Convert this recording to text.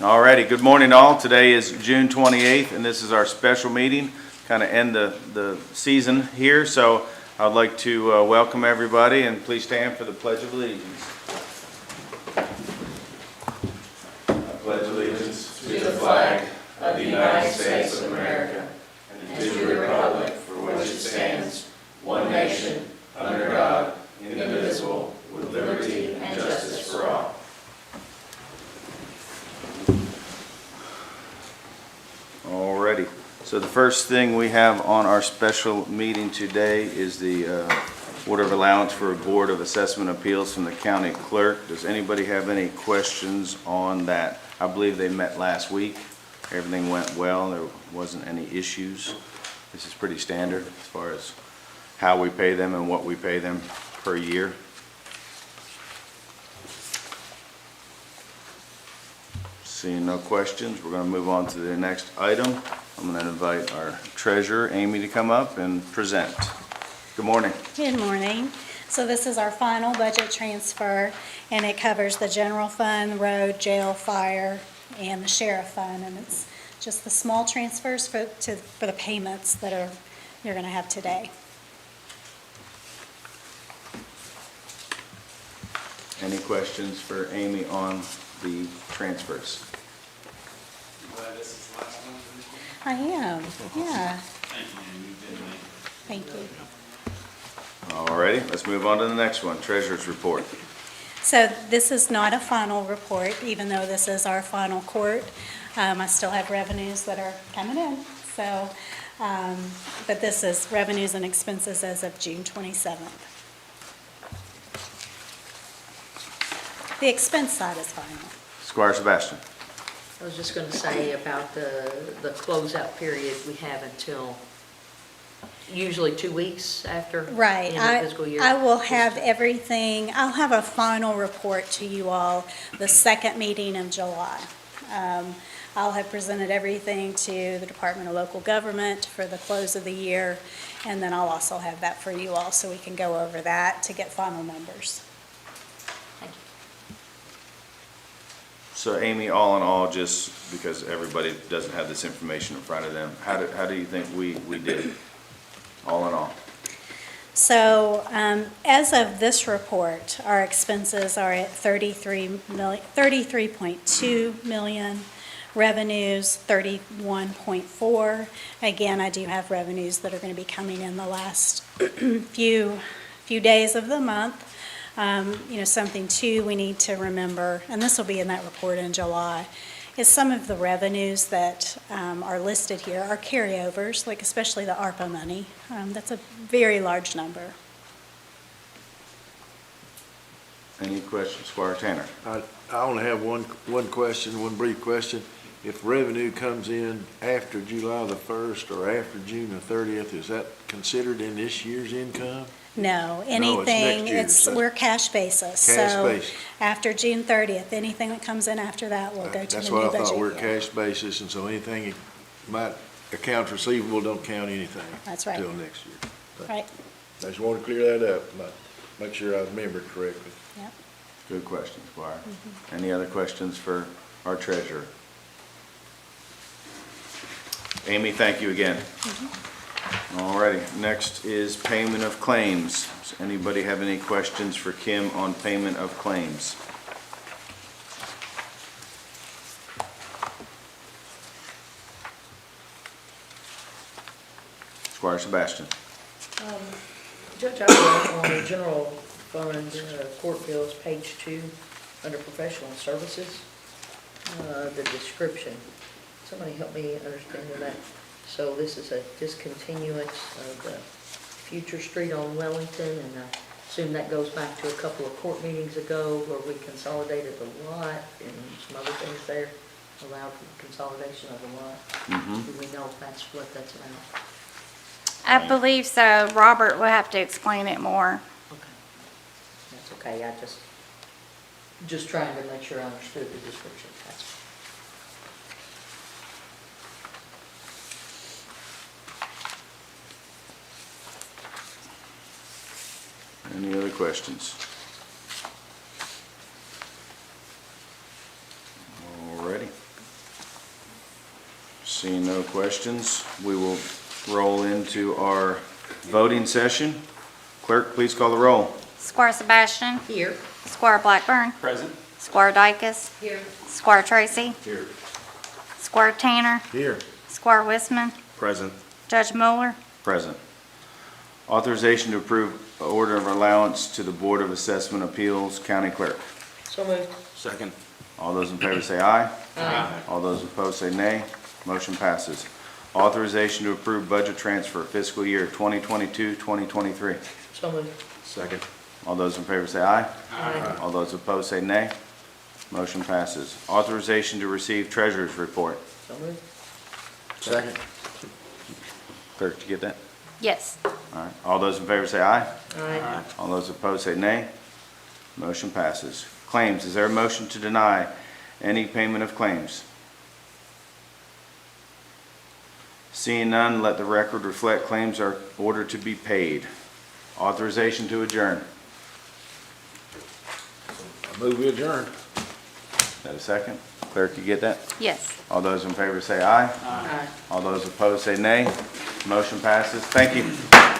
Alrighty, good morning all. Today is June 28th and this is our special meeting, kind of end the season here. So I'd like to welcome everybody and please stand for the Pledge of Allegiance. I pledge allegiance to the flag of the United States of America and to the republic for which it stands, one nation, under God, indivisible, with liberty and justice for all. Alrighty, so the first thing we have on our special meeting today is the order of allowance for a Board of Assessment Appeals from the County Clerk. Does anybody have any questions on that? I believe they met last week. Everything went well. There wasn't any issues. This is pretty standard as far as how we pay them and what we pay them per year. Seeing no questions, we're going to move on to the next item. I'm going to invite our treasurer, Amy, to come up and present. Good morning. Good morning. So this is our final budget transfer, and it covers the general fund, road, jail, fire, and the sheriff fund. And it's just the small transfers for the payments that you're going to have today. Any questions for Amy on the transfers? This is the last one for this year? I am, yeah. Thank you, Amy. You've been amazing. Thank you. Alrighty, let's move on to the next one, treasurer's report. So this is not a final report, even though this is our final court. I still have revenues that are coming in. So, but this is revenues and expenses as of June 27th. The expense side is final. Squire Sebastian. I was just going to say about the closeout period, we have until usually 2 weeks after Right. the end of fiscal year. I will have everything, I'll have a final report to you all the second meeting of July. I'll have presented everything to the Department of Local Government for the close of the year, and then I'll also have that for you all so we can go over that to get final numbers. Thank you. So Amy, all in all, just because everybody doesn't have this information in front of them, how do you think we did, all in all? So as of this report, our expenses are at $33.2 million, revenues 31.4. Again, I do have revenues that are going to be coming in the last few days of the month. Something too we need to remember, and this will be in that report in July, is some of the revenues that are listed here are carryovers, like especially the ARPA money. That's a very large number. Any questions, Squire Tanner? I only have one question, one brief question. If revenue comes in after July the 1st or after June the 30th, is that considered in this year's income? No, next anything, year's. we're cash basis. Cash So basis. after June 30th, anything that comes in after that will go to the That's new what I budget thought, we're year. cash basis, and so anything accounts receivable don't count anything. That's right. Till next year. Right, I just want to clear that up, make sure I remembered correctly. yep. Good question, Squire. Any other questions for our treasurer? Amy, thank you again. Alrighty, next is payment of claims. Does anybody have any questions for Kim on payment of claims? Squire Sebastian. Judge, I wrote on the general fund court bills, page 2, under professional services, the description. Somebody help me understand that. So this is a discontinuance of the Future Street on Wellington, and I assume that goes back to a couple of court meetings ago where we consolidated the lot and some other things there, allowed for the consolidation of the lot. Do we know if that's what that's about? I believe so. Robert will have to explain it more. Okay. That's okay, I just trying to make sure I understood the description, that's all. Any other questions? Alrighty. Seeing no questions, we will roll into our voting session. Clerk, please call the roll. Squire Sebastian, Here. Squire Blackburn, Present. Squire Dykus, Here. Squire Tracy, Here. Squire Tanner, Here. Squire Wissman, Present. Judge Mueller. Present. Authorization to approve order of allowance to the Board of Assessment Appeals, County Clerk. So moved. Second. All those in favor say aye. Aye. All those opposed say nay. Motion passes. Authorization to approve budget transfer fiscal year 2022-2023. So moved. Second. All those in favor say aye. Aye. All those opposed say nay. Motion passes. Authorization to receive treasurer's report. So moved. Second. Clerk, did you get that? Yes. All right. All those in favor say aye. Aye. All those opposed say nay. Motion passes. Claims, is there a motion to deny any payment of claims? Seeing none, let the record reflect claims are ordered to be paid. Authorization to adjourn. I move we adjourn. Is that a second? Clerk, you get that? Yes. All those in favor say aye. Aye. All those opposed say nay. Motion passes. Thank you.